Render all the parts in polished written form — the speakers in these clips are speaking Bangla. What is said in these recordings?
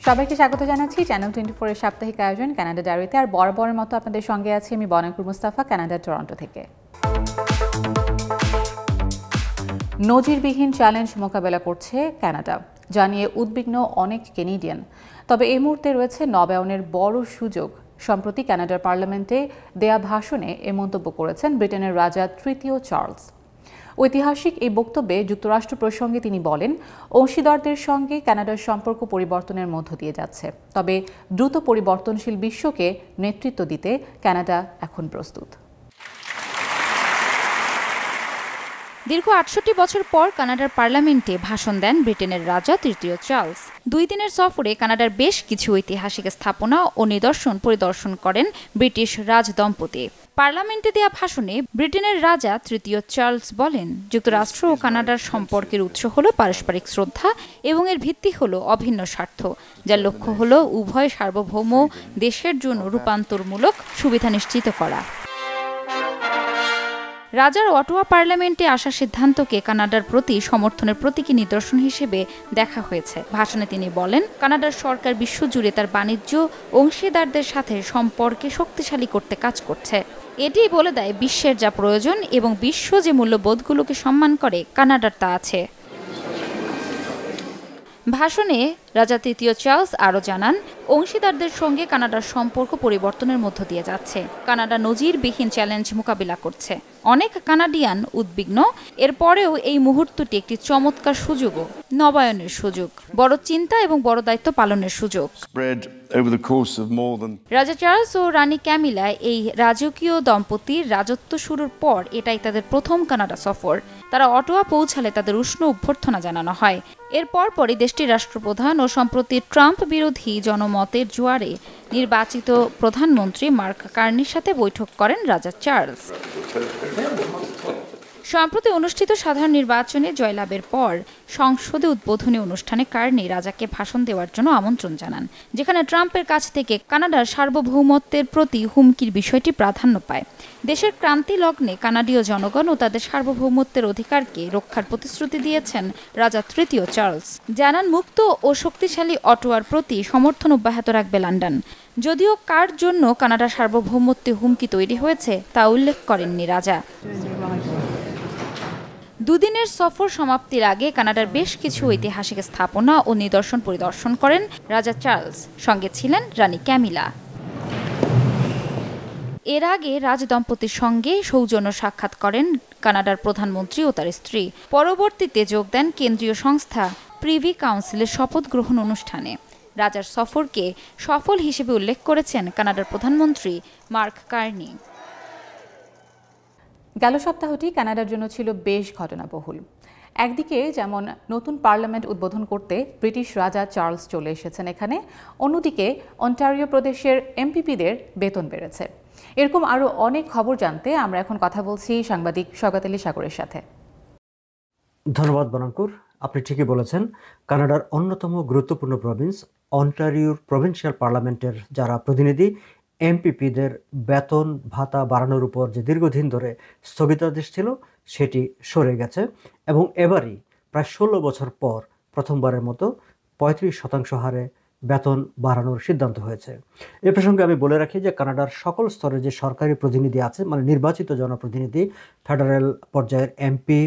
সবাইকে স্বাগত জানাচ্ছি চ্যানেল 24 এর সাপ্তাহিক আয়োজন কানাডা ডায়েরিতে। আর বরাবরের মতো আপনাদের সঙ্গে আছি আমি বনাকুর মুস্তাফা, কানাডার টরন্টো থেকে। নজিরবিহীন চ্যালেঞ্জ মোকাবেলা করছে কানাডা, জানিয়ে উদ্বিগ্ন অনেক কেনেডিয়ান। তবে এই মুহূর্তে রয়েছে নবায়নের বড় সুযোগ। সম্প্রতি কানাডার পার্লামেন্টে দেয়া ভাষণে এ মন্তব্য করেছেন ব্রিটেনের রাজা তৃতীয় চার্লস। ঐতিহাসিক এই বক্তব্যে যুক্তরাষ্ট্র প্রসঙ্গে তিনি বলেন, অংশীদারদের সঙ্গে কানাডার সম্পর্ক পরিবর্তনের মধ্য দিয়ে যাচ্ছে, তবে দ্রুত পরিবর্তনশীল বিশ্বকে নেতৃত্ব দিতে কানাডা এখন প্রস্তুত। দীর্ঘ ৬৮ বছর পর কানাডার পার্লামেন্টে ভাষণ দেন ব্রিটেনের রাজা তৃতীয় চার্লস। ২ দিনের সফরে কানাডার বেশ কিছু ঐতিহাসিক স্থাপনা ও নিদর্শন পরিদর্শন করেন ব্রিটিশ রাজদম্পতি। পার্লামেন্টে দেয়া ভাষণে ব্রিটেনের রাজা তৃতীয় চার্লস বলেন, যুক্তরাষ্ট্র ও কানাডার সম্পর্কের উৎস হল পারস্পরিক শ্রদ্ধা এবং এর ভিত্তি হল অভিন্ন স্বার্থ, যার লক্ষ্য হল উভয় সার্বভৌম দেশের জন্য রূপান্তরমূলক সুবিধা নিশ্চিত করা। রাজার অটোয়া পার্লামেন্টে আসার সিদ্ধান্তকে কানাডার প্রতি সমর্থনের প্রতীকী নিদর্শন হিসেবে দেখা হয়েছে। ভাষণে তিনি বলেন, কানাডার সরকার বিশ্বজুড়ে তার বাণিজ্য অংশীদারদের সাথে সম্পর্কে শক্তিশালী করতে কাজ করছে। এটিই বলে দেয় বিশ্বের যা প্রয়োজন এবং বিশ্ব যে মূল্যবোধগুলোকে সম্মান করে কানাডার তা আছে। ভাষণে রাজা তৃতীয় চার্লস আরও জানান, অংশীদারদের সঙ্গে কানাডার সম্পর্ক পরিবর্তনের মধ্য দিয়ে যাচ্ছে। কানাডা নজিরবিহীন চ্যালেঞ্জ মোকাবিলা করছে। অনেক কানাডিয়ান উদ্বিগ্ন, এরপরেও এই মুহূর্তটি একটি চমৎকার সুযোগও, নবায়নের সুযোগ, বড় চিন্তা এবং বড় দায়িত্ব পালনের সুযোগ। রাজা চার্লস ও রানী ক্যামিলা এই রাজকীয় দম্পতির রাজত্ব শুরুর পর এটাই তাদের প্রথম কানাডা সফর। তারা অটোয়া পৌঁছালে তাদের উষ্ণ অভ্যর্থনা জানানো হয়। এরপর পরই দেশটির রাষ্ট্রপ্রধান ও সম্প্রতি ট্রাম্প বিরোধী জনমতের জোয়ারে নির্বাচিত প্রধানমন্ত্রী মার্ক কার্নির সাথে বৈঠক করেন রাজা চার্লস। সম্প্রতি অনুষ্ঠিত সাধারণ নির্বাচনে জয়লাভের পর সংসদে উদ্বোধনী অনুষ্ঠানে কার্নি রাজাকে ভাষণ দেওয়ার জন্য আমন্ত্রণ জানান, যেখানে ট্রাম্পের কাছ থেকে কানাডার সার্বভৌমত্বের প্রতি হুমকির বিষয়টি প্রাধান্য পায়। দেশের ক্রান্তি লগ্নে কানাডীয় জনগণ ও তাদের সার্বভৌমত্বের অধিকারকে রক্ষার প্রতিশ্রুতি দিয়েছেন রাজা তৃতীয় চার্লস। জানান, মুক্ত ও শক্তিশালী অটোয়ার প্রতি সমর্থন অব্যাহত রাখবে লন্ডন। যদিও কার জন্য কানাডার সার্বভৌমত্বে হুমকি তৈরি হয়েছে তা উল্লেখ করেননি রাজা। দুদিনের সফর সমাপ্তির আগে কানাডার বেশ কিছু ঐতিহাসিক স্থাপনা ও নিদর্শন পরিদর্শন করেন রাজা চার্লস। সঙ্গে ছিলেন রানী ক্যামিলা। এর আগে রাজদম্পতির সঙ্গে সৌজন্য সাক্ষাৎ করেন কানাডার প্রধানমন্ত্রী ও তার স্ত্রী। পরবর্তীতে যোগ দেন কেন্দ্রীয় সংস্থা প্রিভি কাউন্সিলের শপথ গ্রহণ অনুষ্ঠানে। রাজার সফরকে সফল হিসেবে উল্লেখ করেছেন কানাডার প্রধানমন্ত্রী মার্ক কার্নি। গেল সপ্তাহটি কানাডার জন্য ছিল বেশ ঘটনাবহুল। একদিকে যেমন নতুন পার্লামেন্ট উদ্বোধন করতে ব্রিটিশ রাজা চার্লস চলে এসেছেন এখানে, অন্যদিকে অন্টারিও প্রদেশের এমপিপিদের বেতন বেড়েছে। এরকম আরও অনেক খবর জানতে আমরা এখন কথা বলছি সাংবাদিক শওকত আলী সাগরের সাথে। ধন্যবাদ বনাঙ্কুর, আপনি ঠিকই বলেছেন। কানাডার অন্যতম গুরুত্বপূর্ণ প্রভিন্স অন্টারিওর প্রভিন্সিয়াল পার্লামেন্টের যারা প্রতিনিধি, এমপিপিদের বেতন ভাতা বাড়ানোর উপর যে দীর্ঘদিন ধরে স্থগিতাদেশ ছিল সেটি সরে গেছে এবং এবারই প্রায় ১৬ বছর পর প্রথমবারের মতো ৩৫% হারে বেতন বাড়ানোর সিদ্ধান্ত হয়েছে। এ প্রসঙ্গে আমি বলে রাখি যে কানাডার সকল স্তরে যে সরকারি প্রতিনিধি আছে, মানে নির্বাচিত জনপ্রতিনিধি, ফেডারেল পর্যায়ের এমপি,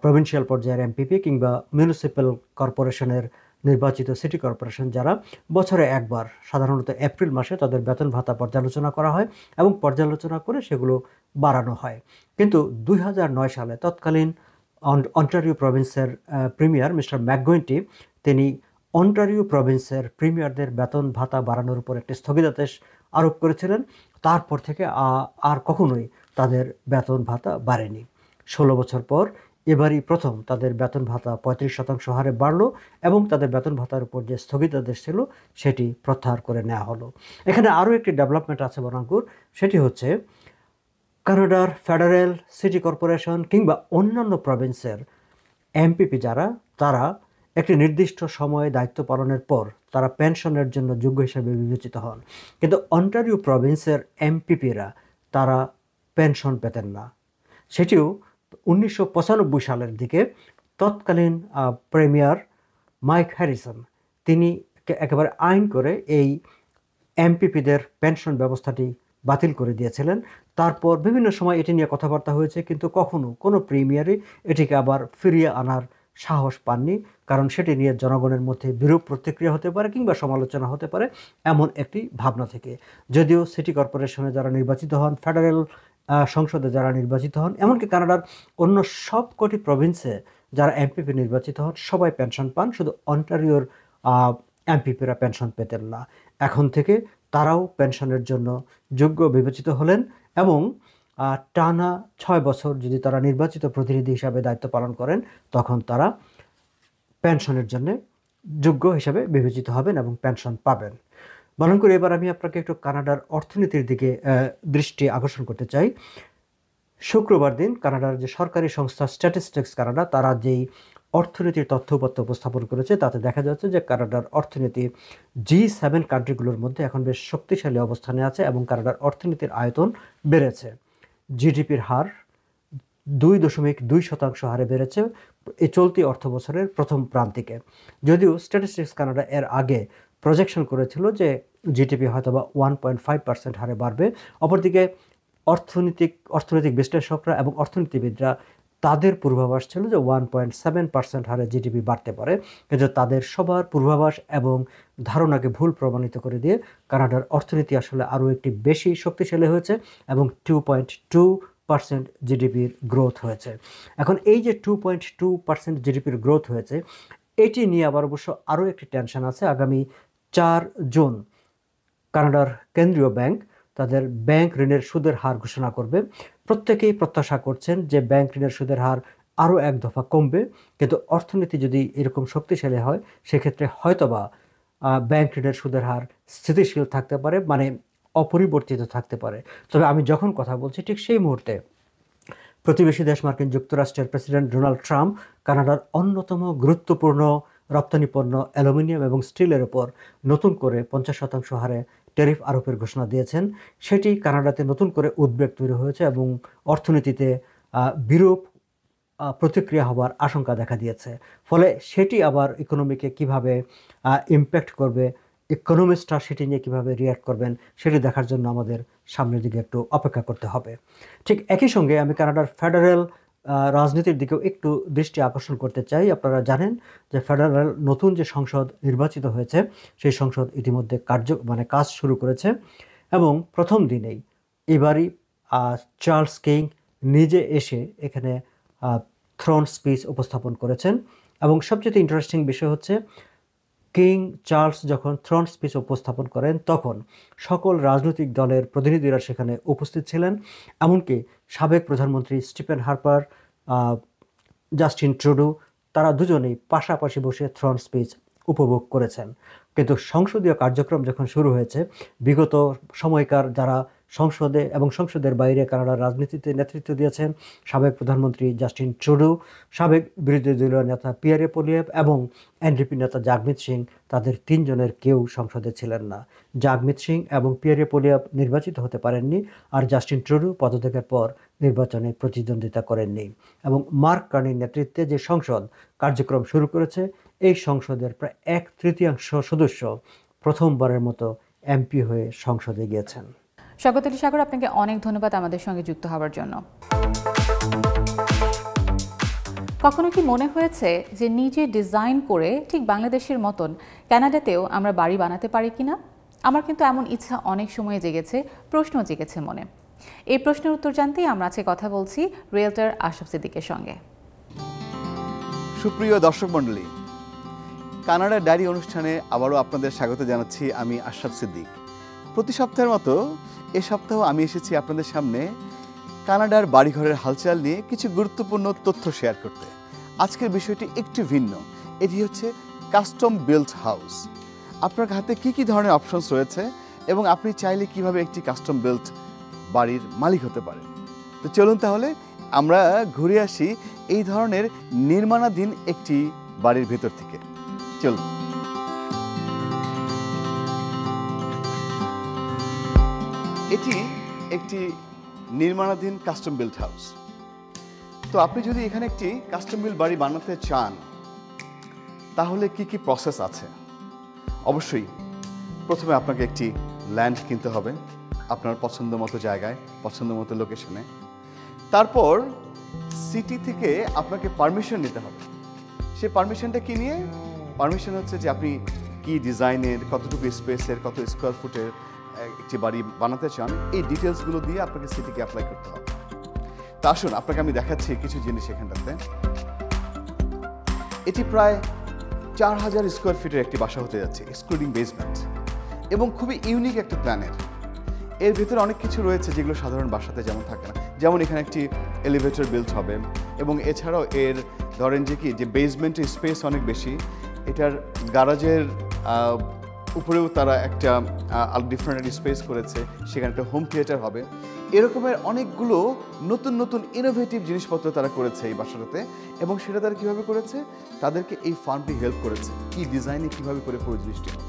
প্রভিন্সিয়াল পর্যায়ের এমপিপি কিংবা মিউনিসিপ্যাল কর্পোরেশনের নির্বাচিত সিটি কর্পোরেশন, যারা বছরে একবার সাধারণত এপ্রিল মাসে তাদের বেতন ভাতা পর্যালোচনা করা হয় এবং পর্যালোচনা করে সেগুলো বাড়ানো হয়। কিন্তু ২০০৯ সালে তৎকালীন অন্টারিও প্রভিন্সের প্রিমিয়ার মিস্টার ম্যাকগুইনটি তিনি অন্টারিও প্রভিন্সের প্রিমিয়ারদের বেতন ভাতা বাড়ানোর উপর একটি স্থগিতাদেশ আরোপ করেছিলেন। তারপর থেকে আর কখনোই তাদের বেতন ভাতা বাড়েনি। ১৬ বছর পর এবারই প্রথম তাদের বেতন ভাতা ৩৫% হারে বাড়লো এবং তাদের বেতন ভাতার উপর যে স্থগিতাদেশ ছিল সেটি প্রত্যাহার করে নেওয়া হলো। এখানে আরও একটি ডেভেলপমেন্ট আছে বনাঙ্কুর, সেটি হচ্ছে কানাডার ফেডারেল, সিটি কর্পোরেশন কিংবা অন্যান্য প্রভিন্সের এমপিপি যারা, তারা একটি নির্দিষ্ট সময়ে দায়িত্ব পালনের পর তারা পেনশনের জন্য যোগ্য হিসেবে বিবেচিত হন। কিন্তু অন্টারিও প্রভিন্সের এমপিপিরা তারা পেনশন পেতেন না। সেটিও ১৯৯৫ সালের দিকে তৎকালীন প্রিমিয়ার মাইক হ্যারিসন তিনি একেবারে আইন করে এই এমপিপিদের পেনশন ব্যবস্থাটি বাতিল করে দিয়েছিলেন। তারপর বিভিন্ন সময় এটি নিয়ে কথাবার্তা হয়েছে, কিন্তু কখনো কোনো প্রিমিয়ারে এটিকে আবার ফিরিয়ে আনার সাহস পাননি, কারণ সেটি নিয়ে জনগণের মধ্যে বিরূপ প্রতিক্রিয়া হতে পারে কিংবা সমালোচনা হতে পারে এমন একটি ভাবনা থেকে। যদিও সিটি কর্পোরেশনে যারা নির্বাচিত হন, ফেডারেল সংসদে যারা নির্বাচিত হন, এমনকি কানাডার অন্য সবকটি প্রভিন্সে যারা এমপিপি নির্বাচিত হন সবাই পেনশন পান, শুধু অন্টারিওর এমপিপিরা পেনশন পেতেন না। এখন থেকে তারাও পেনশনের জন্য যোগ্য বিবেচিত হলেন এবং টানা 6 বছর যদি তারা নির্বাচিত প্রতিনিধি হিসাবে দায়িত্ব পালন করেন তখন তারা পেনশনের জন্য যোগ্য হিসাবে বিবেচিত হবেন এবং পেনশন পাবেন। বরং করে এবার আমি আপনাকে একটু কানাডার অর্থনীতির দিকে দৃষ্টি আকর্ষণ করতে চাই। শুক্রবার দিন কানাডার যে সরকারি সংস্থা স্ট্যাটিস্টিক্স কানাডা তারা যেই অর্থনীতির তথ্যপত্র উপস্থাপন করেছে তাতে দেখা যাচ্ছে যে কানাডার অর্থনীতি G7 কান্ট্রিগুলোর মধ্যে এখন বেশ শক্তিশালী অবস্থানে আছে এবং কানাডার অর্থনীতির আয়তন বেড়েছে। জিডিপির হার 2.2% হারে বেড়েছে এই চলতি অর্থ বছরের প্রথম প্রান্তিকে। যদিও স্ট্যাটিস্টিক্স কানাডা এর আগে প্রজেকশন করেছিল যে জিডিপি হয়তোবা 1.5% হারে বাড়বে। অপরদিকে অর্থনৈতিক বিশ্লেষকরা এবং অর্থনীতিবিদরা তাদের পূর্বাভাস ছিল যে 1.7% হারে জিডিপি বাড়তে পারে, কিন্তু তাদের সবার পূর্বাভাস এবং ধারণাকে ভুল প্রমাণিত করে দিয়ে কানাডার অর্থনীতি আসলে আরও একটি বেশি শক্তিশালী হয়েছে এবং 2.2% জিডিপির গ্রোথ হয়েছে। এখন এই যে 2.2% জিডিপির গ্রোথ হয়েছে এটি নিয়ে আবার অবশ্য আরও একটি টেনশন আছে। আগামী 4 জুন কানাডার কেন্দ্রীয় ব্যাংক তাদের ব্যাংক ঋণের সুদের হার ঘোষণা করবে। প্রত্যেকেই প্রত্যাশা করছেন যে ব্যাংক ঋণের সুদের হার আরও এক দফা কমবে, কিন্তু অর্থনীতি যদি এরকম শক্তিশালী হয় সেক্ষেত্রে হয়তোবা ব্যাংক ঋণের সুদের হার স্থিতিশীল থাকতে পারে, মানে অপরিবর্তিত থাকতে পারে। তবে আমি যখন কথা বলছি ঠিক সেই মুহূর্তে প্রতিবেশী দেশ মার্কিন যুক্তরাষ্ট্রের প্রেসিডেন্ট ডোনাল্ড ট্রাম্প কানাডার অন্যতম গুরুত্বপূর্ণ রপ্তানি পণ্য অ্যালুমিনিয়াম এবং স্টিলের ওপর নতুন করে 50% হারে ট্যারিফ আরোপের ঘোষণা দিয়েছেন। সেটি কানাডাতে নতুন করে উদ্বেগ তৈরি হয়েছে এবং অর্থনীতিতে বিরূপ প্রতিক্রিয়া হওয়ার আশঙ্কা দেখা দিয়েছে। ফলে সেটি আবার ইকোনমিকে কিভাবে ইমপ্যাক্ট করবে, ইকোনমিস্টরা সেটি নিয়ে কীভাবে রিয়্যাক্ট করবেন সেটি দেখার জন্য আমাদের সামনের দিকে একটু অপেক্ষা করতে হবে। ঠিক একই সঙ্গে আমি কানাডার ফেডারেল রাজনীতির দিকেও একটু দৃষ্টি আকর্ষণ করতে চাই। আপনারা জানেন যে ফেডারেল নতুন যে সংসদ নির্বাচিত হয়েছে সেই সংসদ ইতিমধ্যে কাজ শুরু করেছে এবং প্রথম দিনেই এবারই চার্লস কিং নিজে এসে এখানে থ্রোন স্পিচ উপস্থাপন করেছেন এবং সবচেয়ে ইন্টারেস্টিং বিষয় হচ্ছে কিং চার্লস যখন থ্রোন স্পিচ উপস্থাপন করেন তখন সকল রাজনৈতিক দলের প্রতিনিধিরা সেখানে উপস্থিত ছিলেন, এমনকি সাবেক প্রধানমন্ত্রী স্টিফেন হার্পার, জাস্টিন ট্রুডো তারা দুজনেই পাশাপাশি বসে থ্রোন স্পিচ উপভোগ করেছেন। কিন্তু সংসদীয় কার্যক্রম যখন শুরু হয়েছে, বিগত সময়কার যারা সংসদে এবং সংসদের বাইরে কানাডার রাজনীতিতে নেতৃত্ব দিয়েছেন সাবেক প্রধানমন্ত্রী জাস্টিন ট্রুডো, সাবেক বিরোধী দলীয় নেতা পিয়ারে পোলিয়েভ এবং এনডিপি নেতা জাগমিত সিং, তাদের তিনজনের কেউ সংসদে ছিলেন না। জাগমিত সিং এবং পিয়ারে পোলিয়েভ নির্বাচিত হতে পারেননি, আর জাস্টিন ট্রুডো পদত্যাগের পর নির্বাচনে প্রতিদ্বন্দ্বিতা করেননি। এবং মার্ক কার্নির নেতৃত্বে যে সংসদ কার্যক্রম শুরু করেছে এই সংসদের প্রায় 1/3 সদস্য প্রথমবারের মতো এমপি হয়ে সংসদে গিয়েছেন। স্বাগত সাগর, আপনাকে অনেক ধন্যবাদ আমাদের সঙ্গে যুক্ত হওয়ার জন্য। কখনো কি মনে হয়েছে যে নিজে ডিজাইন করে ঠিক বাংলাদেশের মতন কানাডাতেও আমরা বাড়ি বানাতে পারি কিনা? আমার কিন্তু এমন ইচ্ছা অনেক সময় জেগেছে, প্রশ্ন জেগেছে মনে। এই প্রশ্নের উত্তর জানতেই আমরা আজকে কথা বলছি রিয়েলটর আশরাফ সিদ্দিকের সঙ্গে। সুপ্রিয় দর্শক মণ্ডলী, কানাডা ডায়েরি অনুষ্ঠানে আবারও আপনাদের স্বাগত জানাচ্ছি। আমি আশরাফ সিদ্দিক। প্রতি সপ্তাহের মতো এ সপ্তাহ আমি এসেছি আপনাদের সামনে কানাডার বাড়িঘরের হালচাল নিয়ে কিছু গুরুত্বপূর্ণ তথ্য শেয়ার করতে। আজকের বিষয়টি একটু ভিন্ন। এটি হচ্ছে কাস্টম বিল্ট হাউস। আপনার হাতে কি কি ধরনের অপশনস রয়েছে এবং আপনি চাইলে কিভাবে একটি কাস্টম বিল্ট বাড়ির মালিক হতে পারেন। তো চলুন তাহলে আমরা ঘুরে আসি এই ধরনের নির্মাণাধীন একটি বাড়ির ভেতর থেকে। চলুন। এটি একটি নির্মাণাধীন কাস্টম বিল্ট হাউস। তো আপনি যদি এখানে একটি কাস্টম বিল্ট বাড়ি বানাতে চান তাহলে কি কি প্রসেস আছে? অবশ্যই প্রথমে আপনাকে একটি ল্যান্ড কিনতে হবে আপনার পছন্দ মতো জায়গায়, পছন্দ মতো লোকেশনে। তারপর সিটি থেকে আপনাকে পারমিশন নিতে হবে। সে পারমিশনটা কি নিয়ে? পারমিশন হচ্ছে যে আপনি কি ডিজাইনের, কতটুকু স্পেসের, কত স্কোয়ার ফুটের একটি বাড়ি বানাতে চান, এই ডিটেলসগুলো দিয়ে আপনাকে সিটিকে অ্যাপ্লাই করতে হবে। তা আসুন আপনাকে আমি দেখাচ্ছি কিছু জিনিস এখানটাতে। এটি প্রায় 4000 স্কোয়ার ফিটের একটি বাসা হতে যাচ্ছে, এক্সক্লুডিং বেসমেন্ট, এবং খুবই ইউনিক একটা প্ল্যানের। এর ভিতরে অনেক কিছু রয়েছে যেগুলো সাধারণ বাসাতে যেমন থাকে না। যেমন এখানে একটি এলিভেটর বিল্ড হবে, এবং এছাড়াও এর ধরেন যে কি যে বেসমেন্টের স্পেস অনেক বেশি। এটার গ্যারাজের উপরেও তারা একটা ডিফারেন্ট স্পেস করেছে, সেখানে একটা হোম থিয়েটার হবে। এরকমের অনেকগুলো নতুন নতুন ইনোভেটিভ জিনিসপত্র তারা করেছে এই বাসাটাতে, এবং সেটা তারা কীভাবে করেছে, তাদেরকে এই ফার্মটি হেল্প করেছে কি ডিজাইনে কীভাবে করে পুরো জিনিসটি হবে।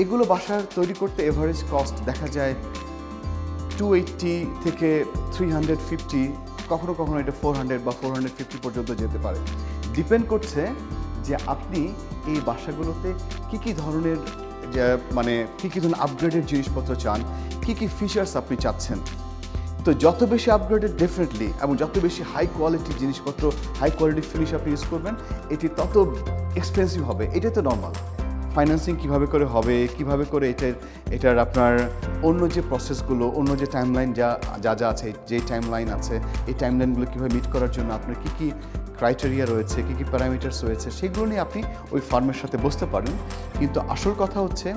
এগুলো বাসার তৈরি করতে এভারেজ কস্ট দেখা যায় 280 থেকে 350, কখনো কখনো এটা 400 বা 450 পর্যন্ত যেতে পারে। ডিপেন্ড করছে যে আপনি এই বাসাগুলোতে কী কী ধরনের মানে কী কী ধরনের আপগ্রেডেড জিনিসপত্র চান, কী কী ফিচার্স আপনি চাচ্ছেন। তো যত বেশি আপগ্রেডেড ডেফিনেটলি, এবং যত বেশি হাই কোয়ালিটির জিনিসপত্র, হাই কোয়ালিটি ফিনিশ আপনি ইউজ করবেন, এটি তত এক্সপেন্সিভ হবে। এটাই তো নর্মাল। ফাইন্যান্সিং কীভাবে করে হবে, কীভাবে করে এটার আপনার অন্য যে প্রসেসগুলো, অন্য যে টাইমলাইন যা আছে, যে টাইমলাইন আছে, এই টাইমলাইনগুলো কীভাবে মিট করার জন্য আপনার কী কী ক্রাইটেরিয়া রয়েছে, কী কী প্যারামিটার্স রয়েছে, সেগুলো নিয়ে আপনি ওই ফার্মের সাথে বসতে পারেন। কিন্তু আসল কথা হচ্ছে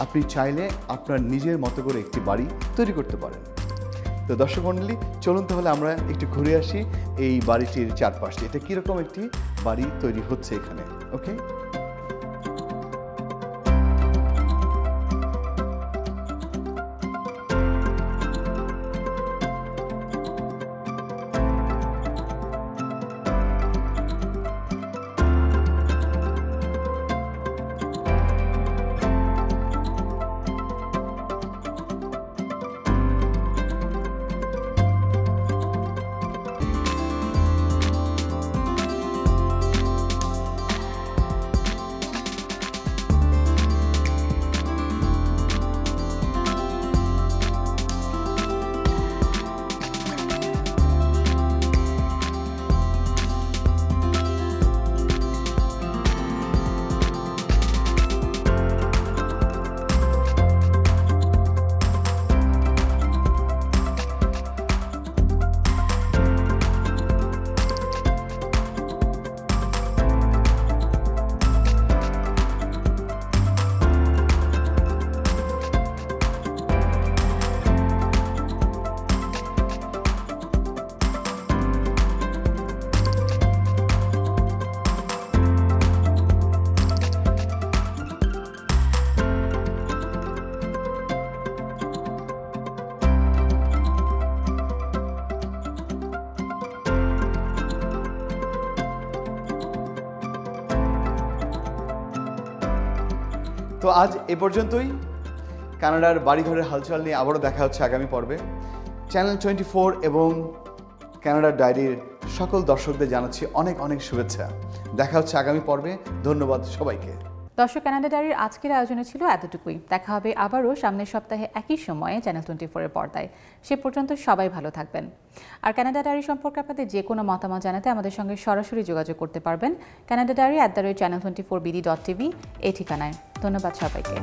আপনি চাইলে আপনার নিজের মতো করে একটি বাড়ি তৈরি করতে পারেন। তো দর্শক মণ্ডলী, চলুন তাহলে আমরা একটু ঘুরে আসি এই বাড়িটির চারপাশে, এটা কীরকম একটি বাড়ি তৈরি হচ্ছে এখানে। ওকে, তো আজ এ পর্যন্তই। কানাডার বাড়িঘরের হালচাল নিয়ে আবারও দেখা হচ্ছে আগামী পর্বে। চ্যানেল 24 এবং কানাডার ডায়েরির সকল দর্শকদের জানাচ্ছি অনেক অনেক শুভেচ্ছা। দেখা হচ্ছে আগামী পর্বে। ধন্যবাদ সবাইকে। দর্শক, কানাডা ডায়েরির আজকের আয়োজনে ছিল এতটুকুই। দেখা হবে আবারও সামনের সপ্তাহে একই সময়ে চ্যানেল 24-এর পর্দায়। সে পর্যন্ত সবাই ভালো থাকবেন। আর কানাডা ডায়েরি সম্পর্কে আপনাদের যে কোনো মতামত জানাতে আমাদের সঙ্গে সরাসরি যোগাযোগ করতে পারবেন canadadiary@channel24bd.tv এই ঠিকানায়। ধন্যবাদ সবাইকে।